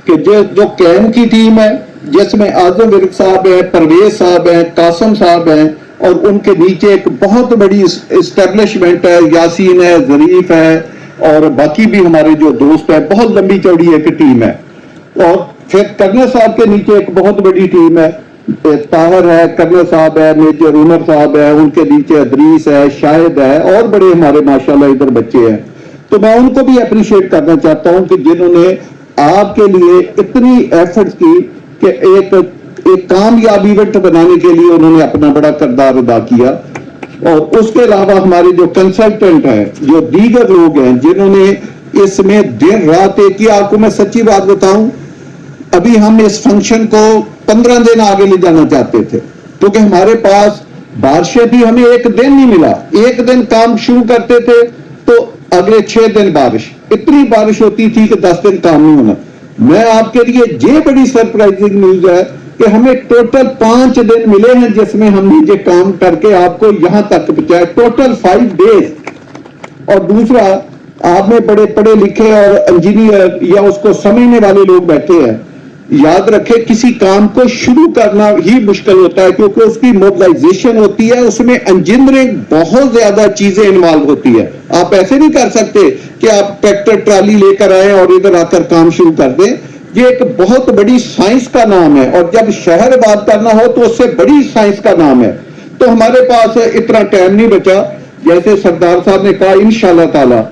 कि जो क्लैन की टीम है, जिसमें आजम विर्क साहब है, परवेज साहब है, कासम साहब हैं, और उनके नीचे एक बहुत बड़ी इस्टेब्लिशमेंट है, यासीन है, जरीफ है, और बाकी भी हमारे जो दोस्त है, बहुत लंबी चौड़ी एक टीम है। और फिर कर्नल साहब के नीचे एक बहुत बड़ी टीम है, ताहर है, कर्नल साहब है, मेजर उमर साहब है, उनके नीचे अदरीस है, शाहिद है, और बड़े हमारे माशाल्लाह इधर बच्चे हैं। तो मैं उनको भी अप्रिशिएट करना चाहता हूं कि जिन्होंने आपके लिए इतनी एफर्ट्स की कि एक कामयाब इवेंट बनाने के लिए उन्होंने अपना बड़ा किरदार अदा किया। और उसके अलावा हमारे जो कंसल्टेंट हैं, जो दीगर लोग हैं जिन्होंने इसमें दिन रात एक ही, आपको मैं सच्ची बात बताऊं, अभी हम इस फंक्शन को 15 दिन आगे ले जाना चाहते थे, क्योंकि हमारे पास बारिशें थी, हमें एक दिन नहीं मिला। एक दिन काम शुरू करते थे तो अगले 6 दिन बारिश, इतनी बारिश होती थी कि 10 दिन काम नहीं होना। मैं आपके लिए ये बड़ी सरप्राइजिंग न्यूज है कि हमें टोटल 5 दिन मिले हैं जिसमें हमने ये काम करके आपको यहां तक पहुंचाया, टोटल 5 डेज। और दूसरा, आप में बड़े पढ़े लिखे और इंजीनियर या उसको समझने वाले लोग बैठे हैं, याद रखें किसी काम को शुरू करना ही मुश्किल होता है, क्योंकि उसकी मोबिलाइजेशन होती है, उसमें इंजीनियरिंग बहुत ज्यादा चीजें इन्वॉल्व होती है। आप ऐसे नहीं कर सकते कि आप ट्रैक्टर ट्राली लेकर आए और इधर आकर काम शुरू कर दें। ये एक बहुत बड़ी साइंस का नाम है, और जब शहर बात करना हो तो उससे बड़ी साइंस का नाम है। तो हमारे पास इतना टाइम नहीं बचा, जैसे सरदार साहब ने कहा, इंशाल्लाह ताला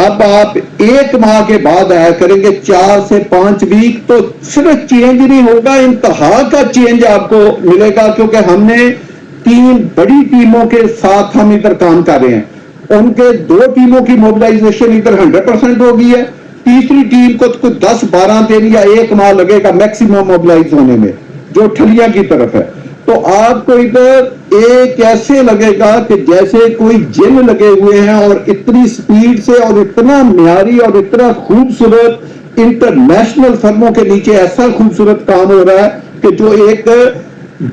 अब आप 1 माह के बाद आया करेंगे, 4 से 5 वीक, तो सिर्फ चेंज नहीं होगा, इंतहा का चेंज आपको मिलेगा, क्योंकि हमने 3 बड़ी टीमों के साथ हम इधर काम कर रहे हैं। उनके 2 टीमों की मोबिलाइजेशन इधर 100% हो गई है, तीसरी टीम को कुछ 10-12 दिन या 1 माह लगेगा मैक्सिमम मोबिलाइज होने में, जो ठलिया की तरफ है। तो आपको इधर एक ऐसे लगेगा कि जैसे कोई जिन लगे हुए हैं, और इतनी स्पीड से और इतना म्यारी और इतना खूबसूरत इंटरनेशनल फर्मों के नीचे ऐसा खूबसूरत काम हो रहा है कि जो एक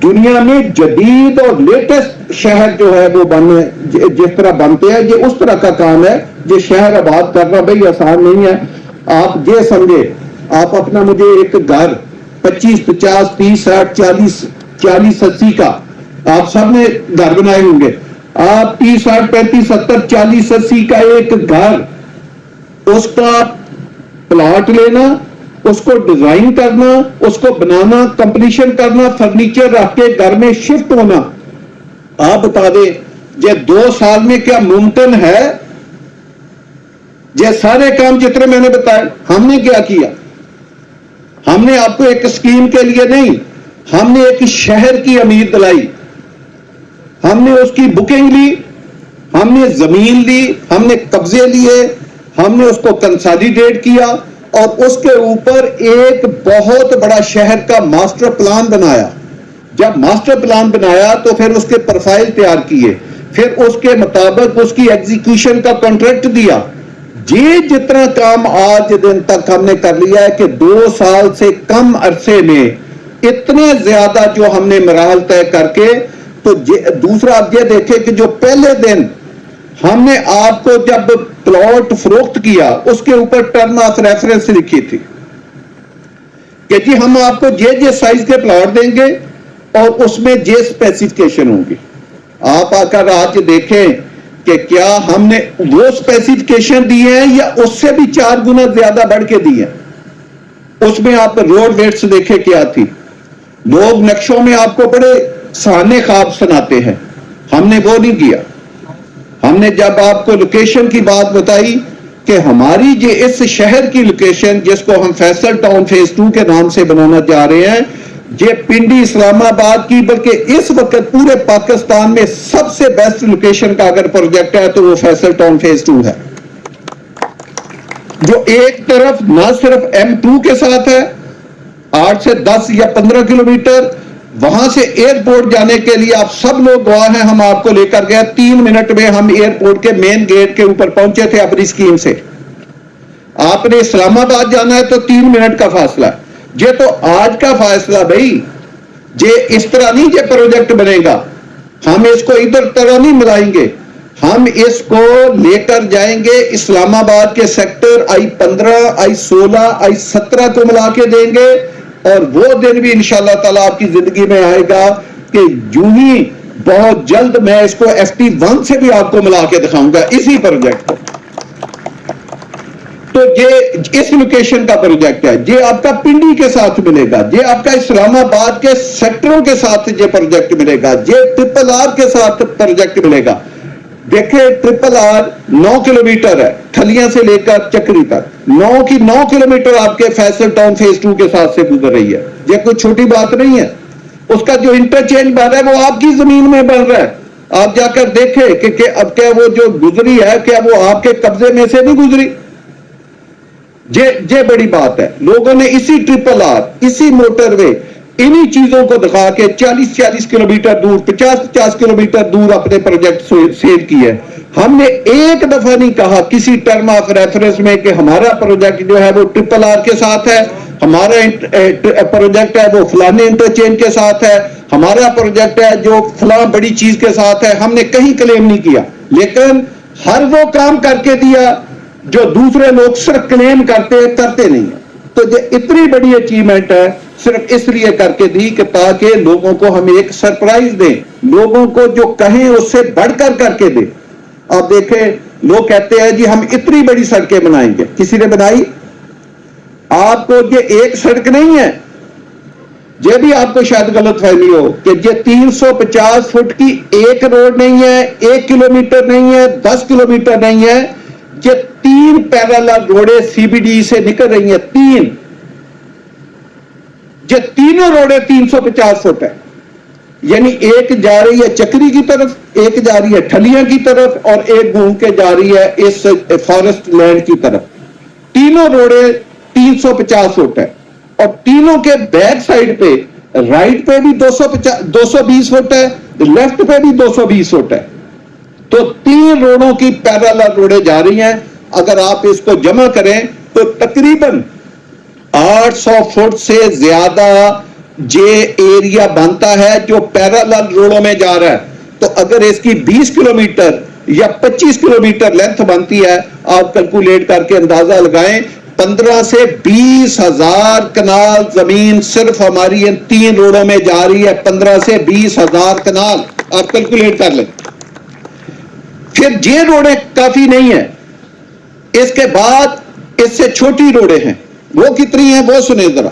दुनिया में जदीद और लेटेस्ट शहर जो है वो जिस तरह बनते हैं, ये उस तरह का काम है। ये शहर आबाद करना भाई आसान नहीं है। आप ये समझे, आप अपना मुझे एक घर 25, 50, 30, 60, 40, 80 का आप सब ने घर बनाए होंगे, आप 30, 60, 35, 70, 40, 80 का एक घर, उसका प्लॉट लेना, उसको डिजाइन करना, उसको बनाना, कंप्लीशन करना, फर्नीचर रख के घर में शिफ्ट होना, आप बता दें ये 2 साल में क्या मुमकिन है? ये सारे काम जितने मैंने बताए, हमने क्या किया? हमने आपको एक स्कीम के लिए नहीं, हमने एक शहर की उम्मीद दिलाई, हमने उसकी बुकिंग ली, हमने जमीन ली, हमने कब्जे लिए, हमने उसको कंसोलिडेट किया, और उसके ऊपर एक बहुत बड़ा शहर का मास्टर प्लान बनाया। जब मास्टर प्लान बनाया तो फिर उसके प्रोफाइल तैयार किए, फिर उसके मुताबिक उसकी एग्जीक्यूशन का कॉन्ट्रैक्ट दिया। ये जितना काम आज दिन तक हमने कर लिया है कि 2 साल से कम अरसे में इतने ज्यादा जो हमने मराहल तय करके, तो दूसरा आप ये देखें कि जो पहले दिन हमने आपको जब प्लॉट फरोख्त किया, उसके ऊपर टर्म ऑफ रेफरेंस लिखी थी कि जी हम आपको ये साइज के प्लॉट देंगे और उसमें ये स्पेसिफिकेशन होंगी। आप आकर आज देखें कि क्या हमने वो स्पेसिफिकेशन दिए हैं या उससे भी 4 गुना ज्यादा बढ़ के दिए। उसमें आप रोड वेट्स देखे क्या थी, लोग नक्शों में आपको बड़े सहाने ख्वाब सुनाते हैं, हमने वो नहीं किया। हमने जब आपको लोकेशन की बात बताई कि हमारी ये इस शहर की लोकेशन जिसको हम फैसल टाउन फेज 2 के नाम से बनाना जा रहे हैं, ये पिंडी इस्लामाबाद की, बल्कि इस वक्त पूरे पाकिस्तान में सबसे बेस्ट लोकेशन का अगर प्रोजेक्ट है तो वो फैसल टाउन फेज 2 है, जो एक तरफ ना सिर्फ M2 के साथ है 8 से 10 या 15 किलोमीटर, वहां से एयरपोर्ट जाने के लिए आप सब लोग गवाह हैं, हम आपको लेकर गए 3 मिनट में हम एयरपोर्ट के मेन गेट के ऊपर पहुंचे थे अपनी स्कीम से। आपने इस्लामाबाद जाना है तो 3 मिनट का फासला है। ये तो आज का फासला भाई, ये इस तरह नहीं ये प्रोजेक्ट बनेगा, हम इसको इधर तरह नहीं मिलाएंगे। हम इसको लेकर जाएंगे इस्लामाबाद के सेक्टर I-15, I-16, I-17 को मिला के देंगे, और वो दिन भी इंशाअल्लाह ताला आपकी जिंदगी में आएगा कि यूं ही बहुत जल्द मैं इसको FT1 से भी आपको मिला के दिखाऊंगा इसी प्रोजेक्ट को। तो ये इस लोकेशन का प्रोजेक्ट है, ये आपका पिंडी के साथ मिलेगा, ये आपका इस्लामाबाद के सेक्टरों के साथ ये प्रोजेक्ट मिलेगा, ये RRR के साथ प्रोजेक्ट मिलेगा। देखिए RRR 9 किलोमीटर है ठलियां से लेकर चक्री तक, 9 किलोमीटर आपके फैसल टाउन फेज 2 के साथ से गुजर रही है। ये कोई छोटी बात नहीं है। उसका जो इंटरचेंज बन रहा है वो आपकी जमीन में बन रहा है। आप जाकर देखें कि अब क्या वो जो गुजरी है क्या वो आपके कब्जे में से नहीं गुजरी। ये बड़ी बात है। लोगों ने इसी RRR, इसी मोटरवे, इन्हीं चीजों को दिखा के 40-40 किलोमीटर दूर, 50-50 किलोमीटर दूर अपने प्रोजेक्ट सेल किए। हमने एक दफा नहीं कहा किसी टर्म ऑफ रेफरेंस में कि हमारा प्रोजेक्ट जो है वो RRR के साथ है, हमारा प्रोजेक्ट है वो फलाने इंटरचेंज के साथ है, हमारा प्रोजेक्ट है जो फलां बड़ी चीज के साथ है। हमने कहीं क्लेम नहीं किया, लेकिन हर वो काम करके दिया जो दूसरे लोग सिर्फ क्लेम करते नहीं है। तो ये इतनी बड़ी अचीवमेंट है सिर्फ इसलिए करके दी कि ताकि लोगों को हम एक सरप्राइज दें, लोगों को जो कहें उससे बढ़कर करके दें। आप देखें लोग कहते हैं जी हम इतनी बड़ी सड़कें बनाएंगे, किसी ने बनाई? आपको ये एक सड़क नहीं है, ये भी आपको शायद गलतफहमी हो कि ये 350 फुट की एक रोड नहीं है, 1 किलोमीटर नहीं है, 10 किलोमीटर नहीं है, ये 3 पैरेलल रोडें CBD से निकल रही हैं। 3, ये तीनों रोडें 350 फुट है, यानी एक जा रही है चक्री की तरफ, एक जा रही है ठलियां की तरफ, और एक घूम के जा रही है इस फॉरेस्ट लैंड की तरफ। तीनों रोडें 350 फुट है, और तीनों के बैक साइड पे, राइट पे भी 220 फुट है, लेफ्ट पे भी 220 फुट है। तो 3 रोडों की पैरेलल रोडें जा रही हैं। अगर आप इसको जमा करें तो तकरीबन 800 फुट से ज्यादा ये एरिया बनता है जो पैरेलल रोडों में जा रहा है। तो अगर इसकी 20 किलोमीटर या 25 किलोमीटर लेंथ बनती है, आप कैलकुलेट करके अंदाजा लगाएं, 15 से 20 हजार कनाल जमीन सिर्फ हमारी इन 3 रोडों में जा रही है। 15 से 20 हजार कनाल आप कैलकुलेट कर लें। फिर ये रोडें काफी नहीं है, इसके बाद इससे छोटी रोडें हैं। वो कितनी हैं वो सुने जरा।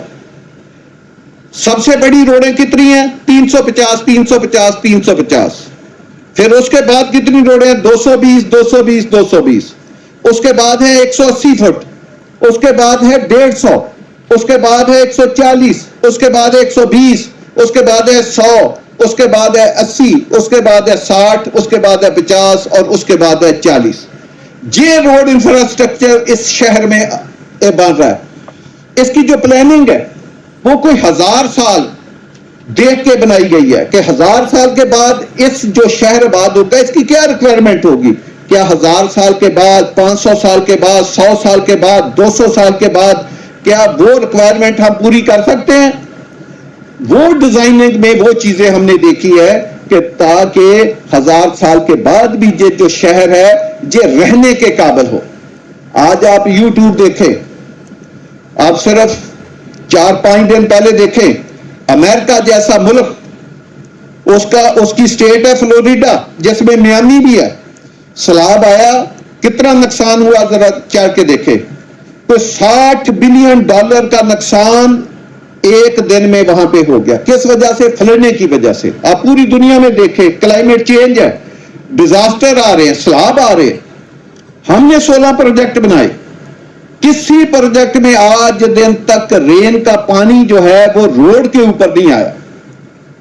सबसे बड़ी रोडें कितनी हैं? 350, 350, 350। फिर उसके बाद कितनी रोडें? 220, 220, 220। उसके बाद है 180 फुट, उसके बाद है 150, उसके बाद है 140, उसके बाद है 120, उसके बाद है 100, उसके बाद है 80, उसके बाद है 60, उसके बाद है 50, और उसके बाद है 40। ये रोड इंफ्रास्ट्रक्चर इस शहर में बन रहा है। इसकी जो प्लानिंग है वो कोई 1000 साल देख के बनाई गई है कि 1000 साल के बाद इस जो शहर आबाद होगा इसकी क्या रिक्वायरमेंट होगी। क्या 1000 साल के बाद, 500 साल के बाद, 100 साल के बाद, 200 साल के बाद क्या वो रिक्वायरमेंट हम पूरी कर सकते हैं? वो डिजाइनिंग में वो चीजें हमने देखी है कि ताकि 1000 साल के बाद भी ये जो शहर है ये रहने के काबिल हो। आज आप YouTube देखें, आप सिर्फ 4-5 दिन पहले देखें, अमेरिका जैसा मुल्क, उसकी स्टेट है फ्लोरिडा जिसमें मियामी भी है, सैलाब आया, कितना नुकसान हुआ जरा चल के देखें। तो $60 बिलियन का नुकसान एक दिन में वहां पे हो गया। किस वजह से? फलने की वजह से। आप पूरी दुनिया में देखें, क्लाइमेट चेंज है, डिजास्टर आ रहे हैं, सैलाब आ रहे हैं। हमने 16 प्रोजेक्ट बनाए, किसी प्रोजेक्ट में आज दिन तक रेन का पानी जो है वो रोड के ऊपर नहीं आया।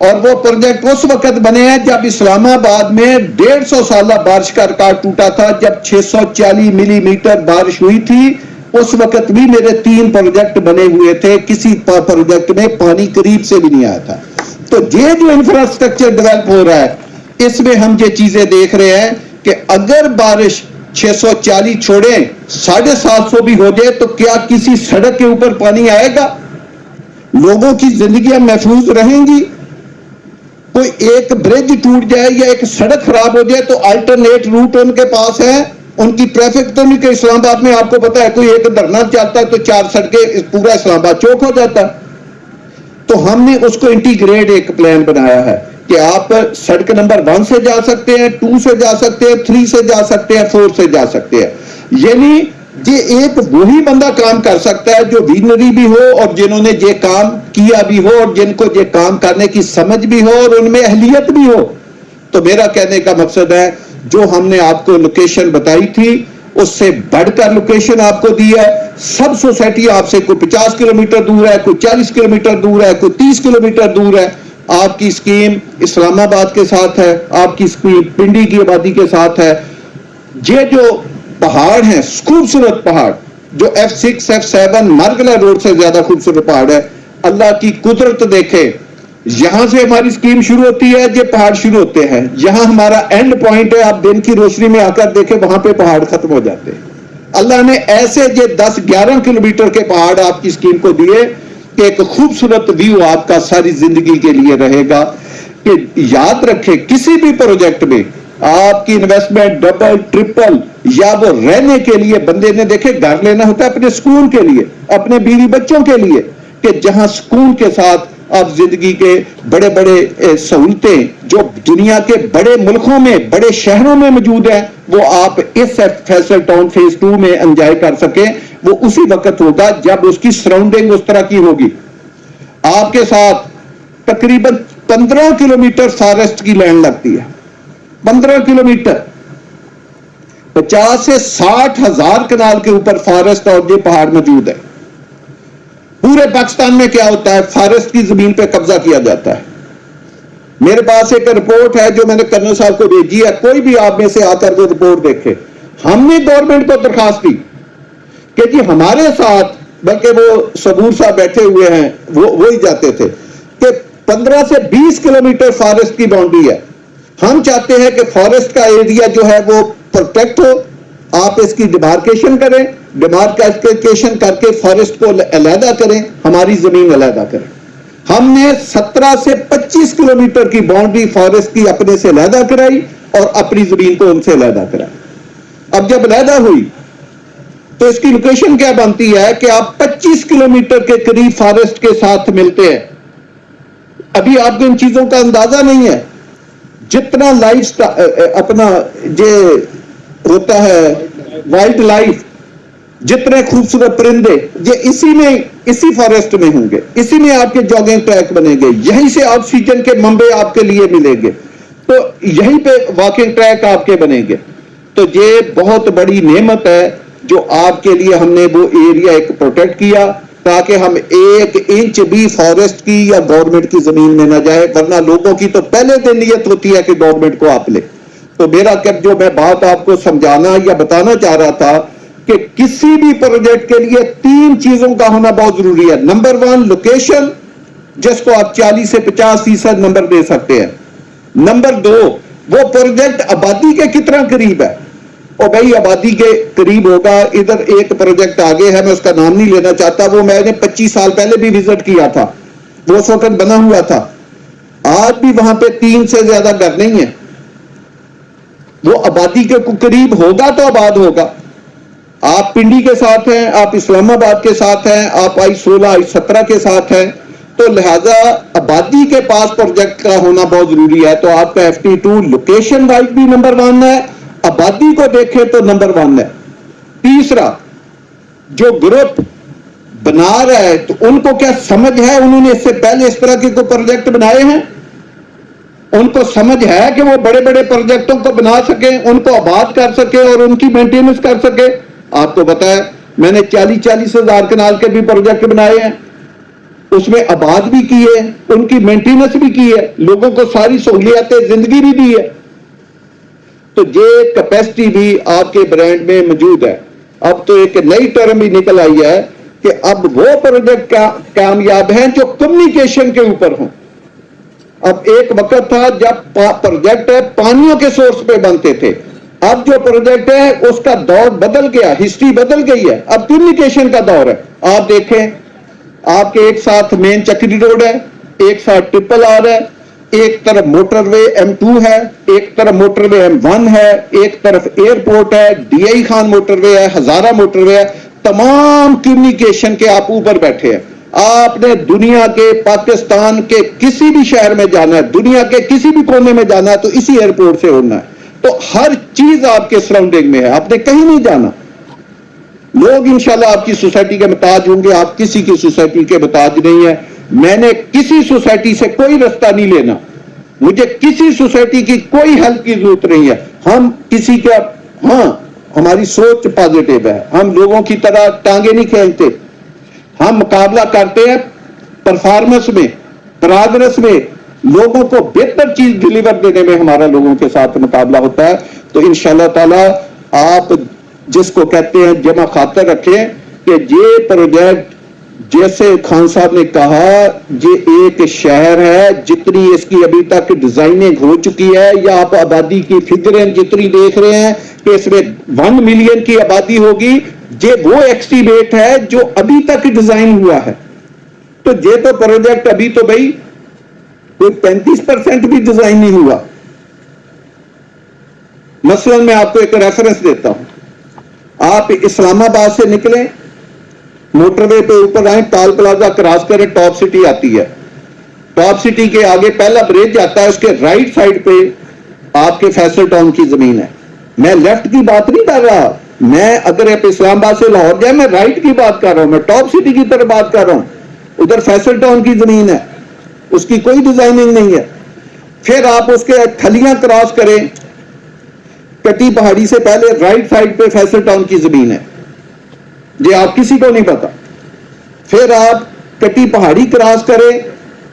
और वो प्रोजेक्ट उस वक्त बने हैं जब इस्लामाबाद में 150 साल बारिश का रिकॉर्ड टूटा था, जब 640 मिलीमीटर बारिश हुई थी। उस वक्त भी मेरे 3 प्रोजेक्ट बने हुए थे, किसी प्रोजेक्ट में पानी करीब से भी नहीं आया था। तो ये जो इंफ्रास्ट्रक्चर डेवलप हो रहा है इसमें हम ये चीजें देख रहे हैं कि अगर बारिश 640 छोड़े 750 भी हो जाए तो क्या किसी सड़क के ऊपर पानी आएगा? लोगों की जिंदगियां महफूज रहेंगी? कोई एक ब्रिज टूट जाए या एक सड़क खराब हो जाए तो अल्टरनेट रूट उनके पास है। उनकी ट्रैफिक तो नहीं कि इस्लामाबाद में आपको पता है कोई एक धरना चलता है तो 4 सड़कें पूरा इस्लामाबाद चौक हो जाता है। तो हमने उसको इंटीग्रेट एक प्लान बनाया है कि आप सड़क नंबर 1 से जा सकते हैं, 2 से जा सकते हैं, 3 से जा सकते हैं, 4 से जा सकते हैं। यानी ये एक वही बंदा काम कर सकता है जो विजनरी भी हो और जिन्होंने ये काम किया भी हो और जिनको ये काम करने की समझ भी हो और उनमें अहलियत भी हो। तो मेरा कहने का मकसद है जो हमने आपको लोकेशन बताई थी उससे बढ़कर लोकेशन आपको दी है। सब सोसाइटी आपसे कोई 50 किलोमीटर दूर है, कोई 40 किलोमीटर दूर है, कोई 30 किलोमीटर दूर है। आपकी स्कीम इस्लामाबाद के साथ है, आपकी स्कीम पिंडी की आबादी के साथ है। ये जो पहाड़ हैं, खूबसूरत पहाड़ जो F6 F7 मार्गला रोड से ज्यादा खूबसूरत पहाड़ है, अल्लाह की कुदरत देखे। यहां से हमारी स्कीम शुरू होती है, ये पहाड़ शुरू होते हैं, यहां हमारा एंड पॉइंट है। आप दिन की रोशनी में आकर देखें वहां पे पहाड़ खत्म हो जाते हैं। अल्लाह ने ऐसे ये 10-11 किलोमीटर के पहाड़ आपकी स्कीम को दिए कि एक खूबसूरत व्यू आपका सारी जिंदगी के लिए रहेगा। कि याद रखें किसी भी प्रोजेक्ट में आपकी इन्वेस्टमेंट डबल ट्रिपल या वो रहने के लिए बंदे ने देखे घर लेना होता है अपने स्कूल के लिए, अपने बीवी बच्चों के लिए, कि जहां स्कूल के साथ आप जिंदगी के बड़े बड़े सहूलतें जो दुनिया के बड़े मुल्कों में बड़े शहरों में मौजूद है वो आप इस फैसल टाउन फेज 2 में एंजॉय कर सके। वो उसी वक्त होगा जब उसकी सराउंडिंग उस तरह की होगी। आपके साथ तकरीबन 15 किलोमीटर फॉरेस्ट की लैंड लगती है, 15 किलोमीटर, 50 से 60 हजार कनाल के ऊपर फॉरेस्ट और ये पहाड़ मौजूद है। पूरे पाकिस्तान में क्या होता है, फॉरेस्ट की जमीन पे कब्जा किया जाता है। मेरे पास एक रिपोर्ट है जो मैंने कर्नल साहब को भेजी है, कोई भी आप में से आकर वो रिपोर्ट देखे। हमने गवर्नमेंट को दरखास्त दी कि जी हमारे साथ, बल्कि वो सबूर साहब बैठे हुए हैं वो ही जाते थे, कि 15 से 20 किलोमीटर फॉरेस्ट की बाउंड्री है। हम चाहते हैं कि फॉरेस्ट का एरिया जो है वो प्रोटेक्ट हो, आप इसकी डिमार्केशन करें, डिमार्केशन करके फॉरेस्ट को अलहदा करें, हमारी जमीन अलहदा करें। हमने 17 से 25 किलोमीटर की बाउंड्री फॉरेस्ट की अपने से अलहदा कराई और अपनी जमीन को उनसे अलहदा कराई। अब जब अलहदा हुई तो इसकी लोकेशन क्या बनती है कि आप 25 किलोमीटर के करीब फॉरेस्ट के साथ मिलते हैं। अभी आपको इन चीजों का अंदाजा नहीं है। जितना लाइफ अपना ये होता है वाइल्ड लाइफ, जितने खूबसूरत परिंदे ये इसी फॉरेस्ट में होंगे, इसी में आपके जॉगिंग ट्रैक बनेंगे, यहीं से ऑक्सीजन के मंबे आपके लिए मिलेंगे, तो यहीं पे वॉकिंग ट्रैक आपके बनेंगे। तो ये बहुत बड़ी नेमत है जो आपके लिए हमने वो एरिया एक प्रोटेक्ट किया ताकि हम 1 इंच भी फॉरेस्ट की या गवर्नमेंट की जमीन में ना जाए, वरना लोगों की तो पहले दिन नियत होती है कि गवर्नमेंट को आप ले। तो मेरा जो मैं बात आपको समझाना या बताना चाह रहा था कि किसी भी प्रोजेक्ट के लिए 3 चीजों का होना बहुत जरूरी है। नंबर 1 लोकेशन, जिसको आप 40 से 50% नंबर दे सकते हैं। नंबर 2 वो प्रोजेक्ट आबादी के कितना करीब है, और भाई आबादी के करीब होगा। इधर एक प्रोजेक्ट आगे है, मैं उसका नाम नहीं लेना चाहता, वो मैंने 25 साल पहले भी विजिट किया था, वो उस वक्त बना हुआ था। आज भी वहां पे 3 से ज्यादा घर नहीं है। वो आबादी के करीब होगा तो आबाद होगा। आप पिंडी के साथ हैं, आप इस्लामाबाद के साथ हैं, आप I-16 I-17 के साथ हैं, तो लिहाजा आबादी के पास प्रोजेक्ट का होना बहुत जरूरी है। तो आपका FT2 लोकेशन वाइज भी नंबर 1 है, आबादी को देखें तो नंबर 1 है। तीसरा, जो ग्रुप बना रहा है तो उनको क्या समझ है, उन्होंने इससे पहले इस तरह के कोई प्रोजेक्ट बनाए हैं, उनको समझ है कि वो बड़े बड़े प्रोजेक्टों को बना सके, उनको आबाद कर सके और उनकी मेंटेनेंस कर सके। आपको पता है मैंने 40-40 हजार कनाल के भी प्रोजेक्ट बनाए हैं, उसमें आबाद भी किए, उनकी मेंटेनेंस भी की है, लोगों को सारी सहूलियतें जिंदगी भी दी है। तो ये कैपेसिटी भी आपके ब्रांड में मौजूद है। अब तो एक नई टर्म भी निकल आई है कि अब वो प्रोजेक्ट कामयाब हैं जो कम्युनिकेशन के ऊपर हों। अब एक वक्त था जब प्रोजेक्ट पानियों के सोर्स पे बनते थे, अब जो प्रोजेक्ट है उसका दौर बदल गया, हिस्ट्री बदल गई है, अब कम्युनिकेशन का दौर है। आप देखें, आपके एक साथ मेन चक्री रोड है, एक साथ ट्रिपल R है, एक तरफ मोटरवे M2 है, एक तरफ मोटरवे M1 है, एक तरफ एयरपोर्ट है, DI खान मोटरवे है, हजारा मोटरवे है, तमाम कम्युनिकेशन के आप ऊपर बैठे हैं। आपने दुनिया के, पाकिस्तान के किसी भी शहर में जाना है, दुनिया के किसी भी कोने में जाना है तो इसी एयरपोर्ट से होना है। तो हर चीज आपके सराउंडिंग में है, आपने कहीं नहीं जाना। लोग इंशाल्लाह आपकी सोसाइटी के मुताज होंगे, आप किसी की सोसाइटी के मुताज नहीं है। मैंने किसी सोसाइटी से कोई रास्ता नहीं लेना, मुझे किसी सोसाइटी की कोई हेल्प की जरूरत नहीं है। हम किसी का, हाँ, हमारी सोच पॉजिटिव है, हम लोगों की तरह टांगे नहीं खींचते, हम मुकाबला करते हैं परफॉर्मेंस में, प्रोग्रेस में, लोगों को बेहतर चीज डिलीवर देने में हमारा लोगों के साथ मुकाबला होता है। तो इंशाल्लाह ताला आप जिसको कहते हैं जमा खातर रखें कि ये प्रोजेक्ट, जैसे खान साहब ने कहा, ये एक शहर है, जितनी इसकी अभी तक डिजाइनिंग हो चुकी है, या आप आबादी की फिगरें जितनी देख रहे हैं कि इसमें 1 मिलियन की आबादी होगी, ये वो एस्टीमेट है जो अभी तक डिजाइन हुआ है। तो ये तो प्रोजेक्ट अभी तो भाई कोई 35% भी डिजाइन नहीं हुआ। मसलन मैं आपको एक रेफरेंस देता हूं, आप इस्लामाबाद से निकलें, मोटरवे पे ऊपर आए, टॉल प्लाजा क्रॉस करें, टॉप सिटी आती है। टॉप सिटी के आगे पहला ब्रिज आता है, उसके राइट साइड पे आपके फैसल टाउन की जमीन है। मैं लेफ्ट की बात नहीं कर रहा, मैं अगर आप इस्लामाबाद से लाहौर जाए, मैं राइट की बात कर रहा हूं, मैं टॉप सिटी की तरफ बात कर रहा हूं। उधर फैसल टाउन की जमीन है, उसकी कोई डिजाइनिंग नहीं है। फिर आप उसके थलियां क्रॉस करें, कटी पहाड़ी से पहले राइट साइड पे फैसल टाउन की जमीन है, ये आप किसी को नहीं पता। फिर आप कटी पहाड़ी क्रॉस करें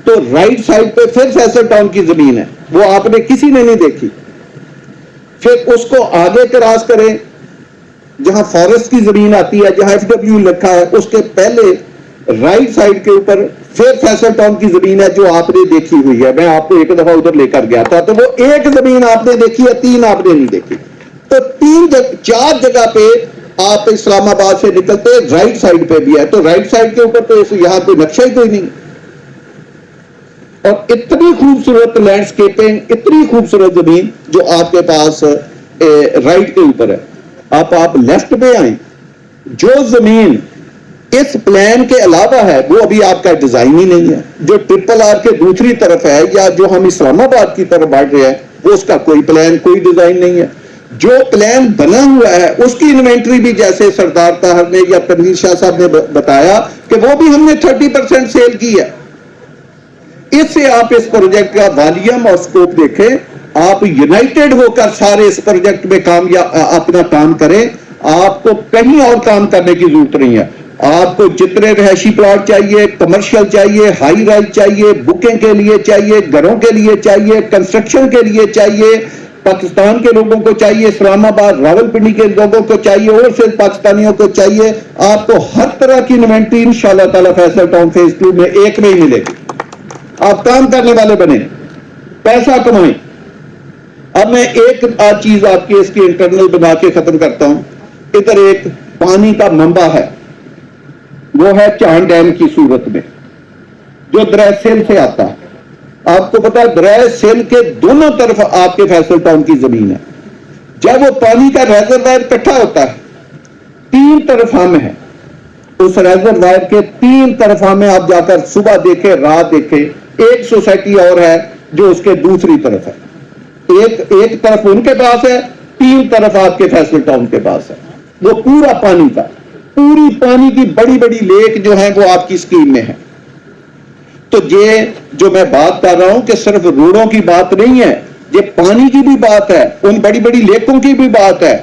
तो राइट साइड पे फिर फैसल टाउन की जमीन है, वो आपने किसी ने नहीं देखी। फिर उसको आगे क्रॉस करें, जहां फॉरेस्ट की जमीन आती है, जहां FW लिखा है, उसके पहले राइट साइड के ऊपर फिर फैसल टाउन की जमीन है जो आपने देखी हुई है। मैं आपको एक दफा उधर लेकर गया था, तो वो एक जमीन आपने देखी है, 3 आपने नहीं देखी। तो 4 जगह पे आप इस्लामाबाद से निकलते राइट साइड पे भी है, तो राइट साइड के ऊपर तो यहां कोई नक्शा ही कोई नहीं। और इतनी खूबसूरत लैंडस्केपिंग, इतनी खूबसूरत जमीन जो आपके पास राइट के ऊपर है। आप लेफ्ट पे आए, जो जमीन इस प्लान के अलावा है वो अभी आपका डिजाइन ही नहीं है। जो RRR के दूसरी तरफ है, या जो हम इस्लामाबाद की तरफ बढ़ रहे हैं, वो उसका कोई प्लान, कोई डिजाइन नहीं है। जो प्लान बना हुआ है उसकी इन्वेंट्री भी, जैसे सरदार ताहर ने या तनवीर शाह साहब ने बताया कि वो भी हमने 30% सेल की है। इससे आप इस प्रोजेक्ट का वॉल्यूम और स्कोप देखें, आप यूनाइटेड होकर सारे इस प्रोजेक्ट में अपना काम करें। आपको कहीं और काम करने की जरूरत नहीं है। आपको जितने रहायशी प्लॉट चाहिए, कमर्शियल चाहिए, हाई राइज चाहिए, बुकिंग के लिए चाहिए, घरों के लिए चाहिए, कंस्ट्रक्शन के लिए चाहिए, पाकिस्तान के लोगों को चाहिए, इस्लामाबाद रावलपिंडी के लोगों को चाहिए, और सिर्फ पाकिस्तानियों को चाहिए, आपको हर तरह की इन्वेंट्री इंशाल्लाह ताला फैसल टाउन फेज 2 में एक में ही मिलेगी। आप काम करने वाले बने, पैसा कमाएं। अब मैं एक चीज आपकी इसकी इंटरनल बना के खत्म करता हूं। इधर एक पानी का मंबा है, वो है चांद डैम की सूरत में, जो दरिया सेल से आता है। आपको पता है दरिया सेल के दोनों तरफ आपके फैसल टाउन की जमीन है। जब वो पानी का रेजरवायर इकट्ठा होता है, 3 तरफ हम है, उस रेजरवायर के 3 तरफ हमें आप जाकर सुबह देखे, रात देखे। एक सोसाइटी और है जो उसके दूसरी तरफ है, एक तरफ उनके पास है, 3 तरफ आपके फैसल टाउन के पास है। वो पूरा पानी का, पूरी पानी की बड़ी बड़ी लेक जो है वो आपकी स्कीम में है। तो ये जो मैं बात कर रहा हूं कि सिर्फ रोडों की बात नहीं है, ये पानी की भी बात है, उन बड़ी बड़ी लेकों की भी बात है।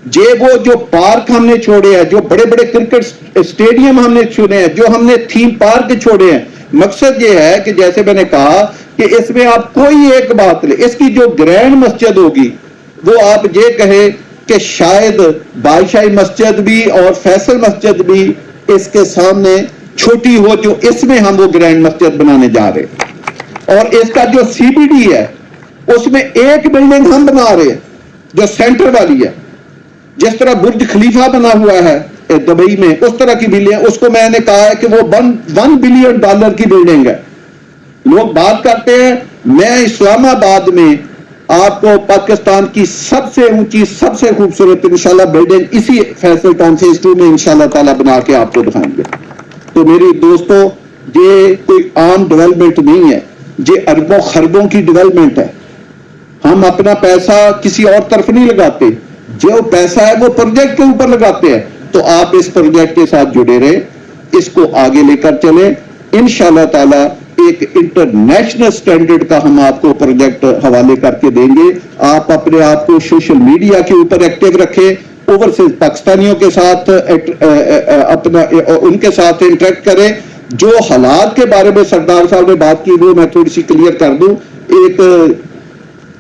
ये वो जो पार्क हमने छोड़े हैं, जो बड़े बड़े क्रिकेट स्टेडियम हमने चुने हैं, जो हमने थीम पार्क छोड़े हैं, मकसद ये है कि जैसे मैंने कहा कि इसमें आप कोई एक बात ले, इसकी जो ग्रैंड मस्जिद होगी वो आप ये कहे कि शायद बादशाही मस्जिद भी और फैसल मस्जिद भी इसके सामने छोटी हो, जो इसमें हम वो ग्रैंड मस्जिद बनाने जा रहे हैं। और इसका जो CBD है उसमें एक बिल्डिंग हम बना रहे हैं जो सेंटर वाली है, जिस तरह बुर्ज खलीफा बना हुआ है दुबई में, उस तरह की बिल्डिंग। उसको मैंने कहा है कि वो $1 बिलियन की बिल्डिंग है, लोग बात करते हैं, मैं इस्लामाबाद में आपको पाकिस्तान की सबसे ऊंची, सबसे खूबसूरत इंशाल्लाह बिल्डिंग इसी फैसल टाउन फेज 2 में इंशाल्लाह ताला बना के आपको दिखाएंगे। तो मेरी दोस्तों, ये कोई आम डेवलपमेंट नहीं है, ये अरबों खरबों की डेवलपमेंट है। हम अपना पैसा किसी और तरफ नहीं लगाते, जो पैसा है वो प्रोजेक्ट के ऊपर लगाते हैं। तो आप इस प्रोजेक्ट के साथ जुड़े रहे, इसको आगे लेकर चले, इंशाल्लाह ताला एक इंटरनेशनल स्टैंडर्ड का हम आपको प्रोजेक्ट हवाले करके देंगे। आप अपने आप को सोशल मीडिया के ऊपर एक्टिव रखें, ओवरसीज पाकिस्तानियों के साथ अपना उनके साथ इंटरेक्ट करें। जो हालात के बारे में सरदार साहब ने बात की वो मैं थोड़ी सी क्लियर कर दूं। एक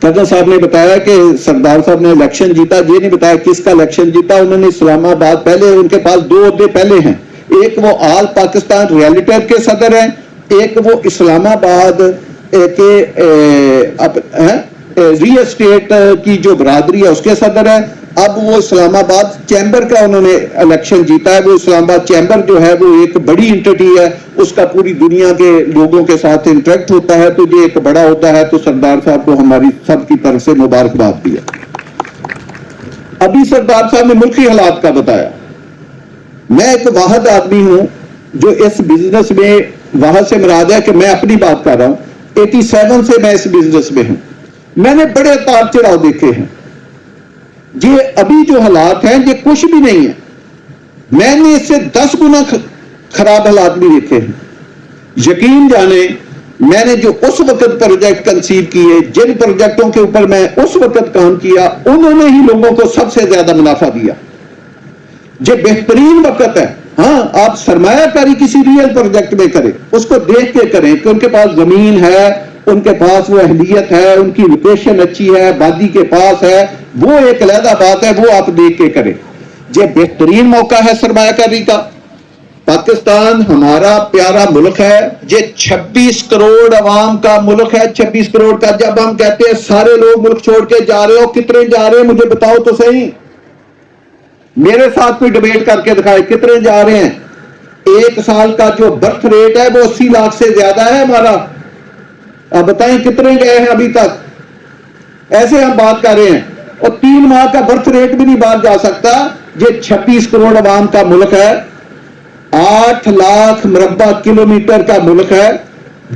कदर साहब ने बताया कि सरदार साहब ने इलेक्शन जीता, ये नहीं बताया किसका इलेक्शन जीता। उन्होंने इस्लामाबाद, पहले उनके पास 2 ओहदे पहले हैं, एक वो आल पाकिस्तान रियलिटर के सदर हैं, एक वो इस्लामाबाद के रियल एस्टेट की जो बरादरी है उसके सदर है। अब वो इस्लामाबाद चैम्बर का उन्होंने इलेक्शन जीता है। वो इस्लामाबाद चैम्बर जो है वो एक बड़ी एंटिटी है, उसका पूरी दुनिया के लोगों के साथ इंटरेक्ट होता है, तो ये एक बड़ा होता है। तो सरदार साहब को हमारी सबकी तरफ से मुबारकबाद दी है। अभी सरदार साहब ने मुल्की हालात का बताया। मैं एक वाहिद आदमी हूं जो इस बिजनेस में, वहां से मुराद है कि मैं अपनी बात कर रहा हूं, 87 से मैं इस बिजनेस में हूं। मैंने बड़े तार चढ़ाव देखे हैं। ये अभी जो हालात हैं ये कुछ भी नहीं है, मैंने इससे 10 गुना खराब हालात भी देखे हैं। यकीन जाने, मैंने जो उस वक्त प्रोजेक्ट कंसीव किए, जिन प्रोजेक्टों के ऊपर मैं उस वक्त काम किया, उन्होंने ही लोगों को सबसे ज्यादा मुनाफा दिया। ये बेहतरीन वक्त है। हाँ, आप सरमायाकारी किसी रियल प्रोजेक्ट में करें, उसको देख के करें कि उनके पास जमीन है, उनके पास वो अहलियत है, उनकी लोकेशन अच्छी है, आबादी के पास है, वो एक अलग बात है, वो आप देख के करें। ये बेहतरीन मौका है सरमायाकारी का। पाकिस्तान हमारा प्यारा मुल्क है, ये 26 करोड़ अवाम का मुल्क है। 26 करोड़ का जब हम कहते हैं सारे लोग मुल्क छोड़ के जा रहे हो, कितने जा रहे हैं मुझे बताओ तो सही। मेरे साथ कोई डिबेट करके दिखाए कितने जा रहे हैं। एक साल का जो बर्थ रेट है वो 80 लाख से ज्यादा है हमारा। अब बताएं कितने गए हैं अभी तक। ऐसे हम बात कर रहे हैं, और 3 माह का बर्थ रेट भी नहीं बाहर जा सकता। ये 26 करोड़ अवाम का मुल्क है, 8 लाख मुरब्बा किलोमीटर का मुल्क है।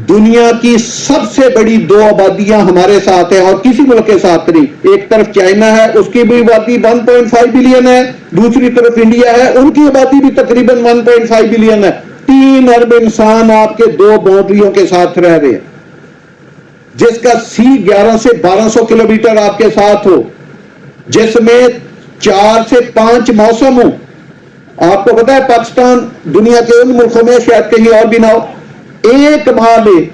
दुनिया की सबसे बड़ी 2 आबादियां हमारे साथ है और किसी मुल्क के साथ नहीं। एक तरफ चाइना है, उसकी भी आबादी 1.5 बिलियन है, दूसरी तरफ इंडिया है, उनकी आबादी भी तकरीबन 1.5 बिलियन है। 3 अरब इंसान आपके 2 बाउंड्रियों के साथ रह रहे हैं, जिसका सी 11 से 1200 किलोमीटर आपके साथ हो, जिसमें 4 से 5 मौसम हो। आपको पता है पाकिस्तान दुनिया के उन मुल्कों में शायद कहीं और भी ना हो, एक माह में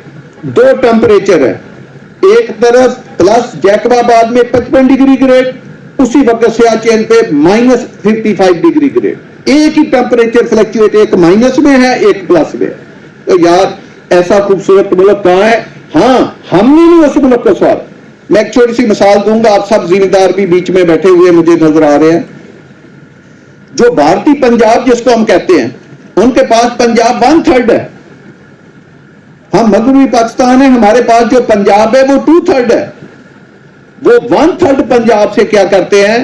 2 टेम्परेचर है। एक तरफ प्लस जैकबाबाद में 55 डिग्री ग्रेड, उसी वक्त सियाचिन पे -55 डिग्री ग्रेड। एक ही टेम्परेचर फ्लक्चुएट, एक माइनस में है एक प्लस में। तो यार ऐसा खूबसूरत मुल्क कहां है। हाँ, हमने नहीं उस मुल्क को सवाल। मैं एक छोटी सी मिसाल दूंगा, आप सब जिम्मेदार भी बीच में बैठे हुए मुझे नजर आ रहे हैं। जो भारतीय पंजाब जिसको हम कहते हैं, उनके पास पंजाब 1/3 है। हम मगरबी पाकिस्तान है, हमारे पास जो पंजाब है वो 2/3 है। वो 1/3 पंजाब से क्या करते हैं,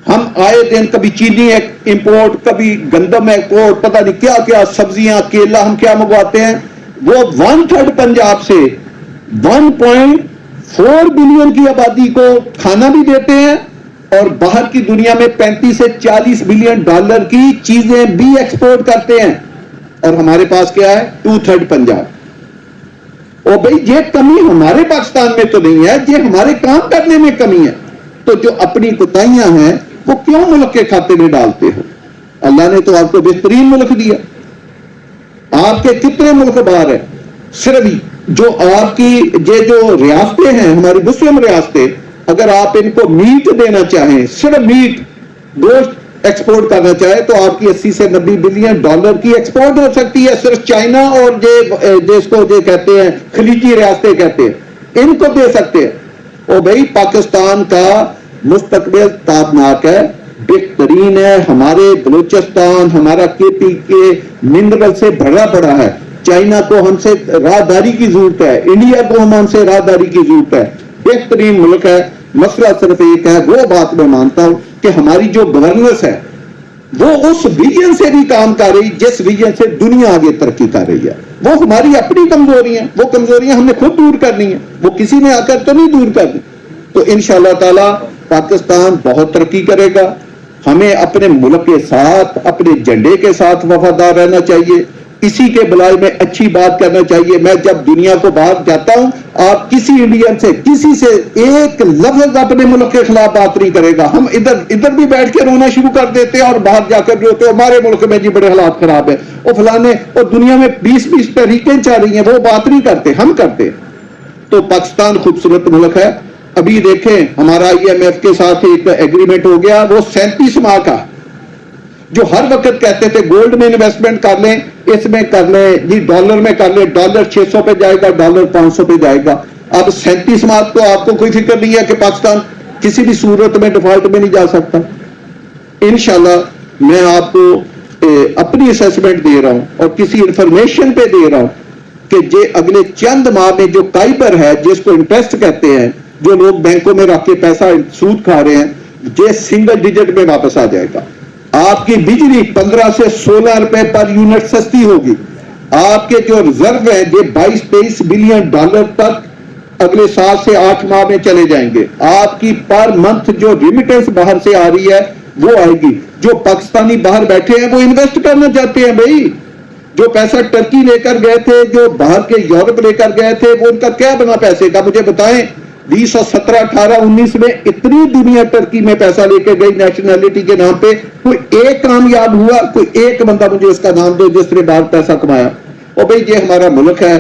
हम आए दिन कभी चीनी इंपोर्ट, कभी गंदम एक्सपोर्ट, पता नहीं क्या क्या सब्जियां, केला, हम क्या मंगवाते हैं। वो 1/3 पंजाब से 1.4 बिलियन की आबादी को खाना भी देते हैं और बाहर की दुनिया में 35 से 40 बिलियन डॉलर की चीजें भी एक्सपोर्ट करते हैं। और हमारे पास क्या है, 2/3 पंजाब। और भाई ये कमी हमारे पाकिस्तान में तो नहीं है, ये हमारे काम करने में कमी है। तो जो अपनी कोताहियां हैं वो क्यों मुल्क के खाते में डालते हो। अल्लाह ने तो आपको बेहतरीन मुल्क दिया। आपके कितने मुल्क बाहर है। सिर्फ जो आपकी ये जो रियासतें हैं, हमारी मुस्लिम रियासतें, अगर आप इनको मीट देना चाहें, सिर्फ मीट गोश्त एक्सपोर्ट करना चाहे, तो आपकी 80 से 90 बिलियन डॉलर की एक्सपोर्ट हो सकती है। सिर्फ चाइना और जिसको जो कहते हैं खलीजी रियासतें कहते हैं, इनको दे सकते हैं। और भाई पाकिस्तान का मुस्तकबिल ताबनाक है, बेहतरीन है। हमारे बलूचिस्तान, हमारा KPK मिनरल से भरा पड़ा है। चाइना को हमसे राहदारी की जरूरत है, इंडिया को हमसे राहदारी की जरूरत है, बेहतरीन मुल्क है। मसला सिर्फ एक है, वो बात मैं मानता हूं कि हमारी जो गवर्नेंस है वो उस विजन से भी काम कर रही जिस विजन से दुनिया आगे तरक्की कर रही है। वो हमारी अपनी कमजोरियां, वो कमजोरियां हमने खुद दूर करनी है, वो किसी ने आकर तो नहीं दूर करनी। तो इंशाअल्लाह ताला पाकिस्तान बहुत तरक्की करेगा। हमें अपने मुल्क के साथ, अपने झंडे के साथ वफादार रहना चाहिए, इसी के बुलाए में अच्छी बात करना चाहिए। मैं जब दुनिया को बाहर जाता हूं, आप किसी इंडियन से, किसी से एक लफ्ज अपने मुल्क के खिलाफ बात नहीं करेगा। हम इधर भी बैठ के रोना शुरू कर देते हैं और बाहर जाकर जो होते हमारे मुल्क में जी बड़े हालात खराब है, और फलाने, और दुनिया में 20-20 तहरीकें चल रही हैं, वो बात नहीं करते, हम करते। तो पाकिस्तान खूबसूरत मुल्क है। अभी देखें, हमारा IMF के साथ एक एग्रीमेंट हो गया, वो 37 माह का, जो हर वक्त कहते थे गोल्ड में इन्वेस्टमेंट कर लें, इसमें कर लें जी, डॉलर में कर लें, डॉलर 600 पे जाएगा, डॉलर 500 पे जाएगा। अब 37 माह को आपको कोई फिक्र नहीं है कि पाकिस्तान किसी भी सूरत में डिफॉल्ट में नहीं जा सकता। इंशाल्लाह मैं आपको अपनी असेसमेंट दे रहा हूं और किसी इंफॉर्मेशन पे दे रहा हूं कि जे अगले चंद माह में जो काइबर है, जिसको इंटरेस्ट कहते हैं, जो लोग बैंकों में रख के पैसा सूद खा रहे हैं, ये सिंगल डिजिट में वापस आ जाएगा। आपकी बिजली 15 से 16 रुपए पर यूनिट सस्ती होगी। आपके जो रिजर्व है ये 22-23 बिलियन डॉलर तक अगले 7 से 8 माह में चले जाएंगे। आपकी पर मंथ जो रिमिटेंस बाहर से आ रही है वो आएगी। जो पाकिस्तानी बाहर बैठे हैं वो इन्वेस्ट करना चाहते हैं भाई। जो पैसा टर्की लेकर गए थे, जो बाहर के यूरोप लेकर गए थे, वो उनका क्या बना पैसे का, मुझे बताएं। 2017, 18, 19 में इतनी दुनिया टर्की में पैसा लेके गई नेशनैलिटी के नाम पे, कोई एक कामयाब हुआ? कोई एक बंदा मुझे उसका नाम दो जिसने बाहर पैसा कमाया। और भाई ये हमारा मुल्क है,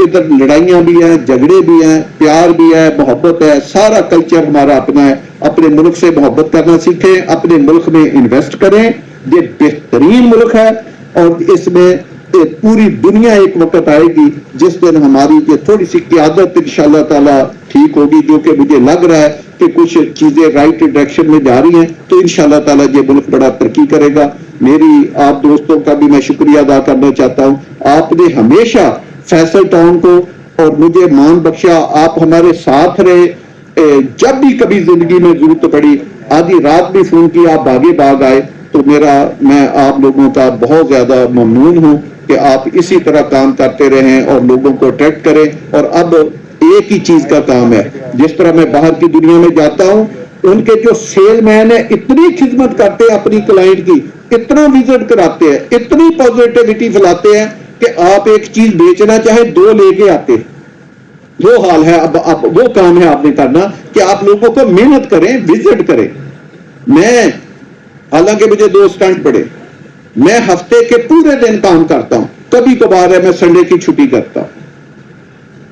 इधर लड़ाइयां भी हैं, झगड़े भी हैं, प्यार भी है, मोहब्बत है, सारा कल्चर हमारा अपना है। अपने मुल्क से मोहब्बत करना सीखें, अपने मुल्क में इन्वेस्ट करें। ये बेहतरीन मुल्क है और इसमें पूरी दुनिया एक वक्त आएगी जिस दिन हमारी ये थोड़ी सी क़यादत इंशाअल्लाह ताला ठीक होगी, जो कि मुझे लग रहा है कि कुछ चीजें राइट डायरेक्शन में जा रही हैं। तो इंशाअल्लाह ताला ये मुल्क बड़ा तरक्की करेगा। मेरी आप दोस्तों का भी मैं शुक्रिया अदा करना चाहता हूँ। आपने हमेशा फैसल टाउन को और मुझे मान बख्शा, आप हमारे साथ रहे। जब भी कभी जिंदगी में जरूरत पड़ी, आधी रात भी फोन किया, आप भागे भाग आए। तो मैं आप लोगों का बहुत ज्यादा ममनून हूं कि आप इसी तरह काम करते रहें और लोगों को अट्रैक्ट करें। और अब एक ही चीज का काम है, जिस तरह मैं बाहर की दुनिया में जाता हूं, उनके जो सेलमैन है इतनी खिदमत करते हैं अपनी क्लाइंट की, इतना विजिट कराते हैं, इतनी पॉजिटिविटी फैलाते हैं कि आप एक चीज बेचना चाहे 2 लेके आते हैं। वो हाल है। अब वो काम है आपने करना कि आप लोगों को मेहनत करें, विजिट करें। मैं, हालांकि मुझे 2 स्टंट पड़े, मैं हफ्ते के पूरे दिन काम करता हूं। कभी कभार है मैं संडे की छुट्टी करता हूं।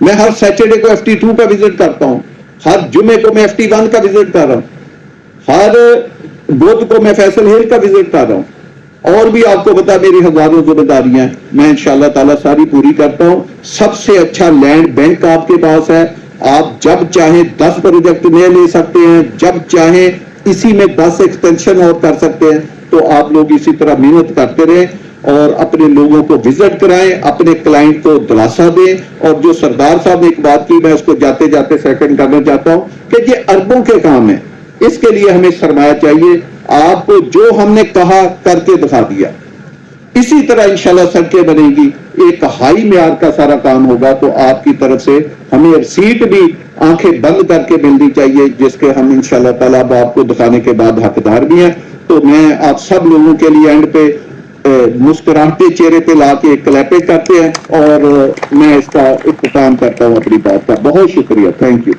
मैं हर सैटरडे को FT2 का विजिट करता हूं, हर जुमे को मैं FT1 का विजिट कर रहा हूं, हर बुध को मैं फैसल हिल का विजिट कर रहा हूं। और भी आपको पता मेरी हजारों जिम्मेदारियां हैं, मैं इंशाअल्लाह ताला सारी पूरी करता हूं। सबसे अच्छा लैंड बैंक आपके पास है। आप जब चाहें 10 प्रोजेक्ट नए ले सकते हैं, जब चाहें इसी में 10 एक्सटेंशन और कर सकते हैं। तो आप लोग इसी तरह मेहनत करते रहें और अपने लोगों को विजिट कराएं, अपने क्लाइंट को दिलासा दें। और जो सरदार साहब ने एक बात की, मैं उसको जाते जाते सेकंड करना चाहता हूं कि ये अरबों के काम है। इसके लिए हमें सरमाया चाहिए। आपको जो हमने कहा करके दिखा दिया, इसी तरह इंशाल्लाह सड़कें बनेगी, एक हाई मेयार का सारा काम होगा। तो आपकी तरफ से हमें सीट भी आंखें बंद करके मिलनी चाहिए, जिसके हम इंशाल्लाह ताला अब आपको दिखाने के बाद हकदार भी हैं। तो मैं आप सब लोगों के लिए एंड पे मुस्कुराते चेहरे पे ला के क्लैपिंग करते हैं और मैं इसका इख्तिताम करता हूं अपनी बात का। बहुत शुक्रिया, थैंक यू।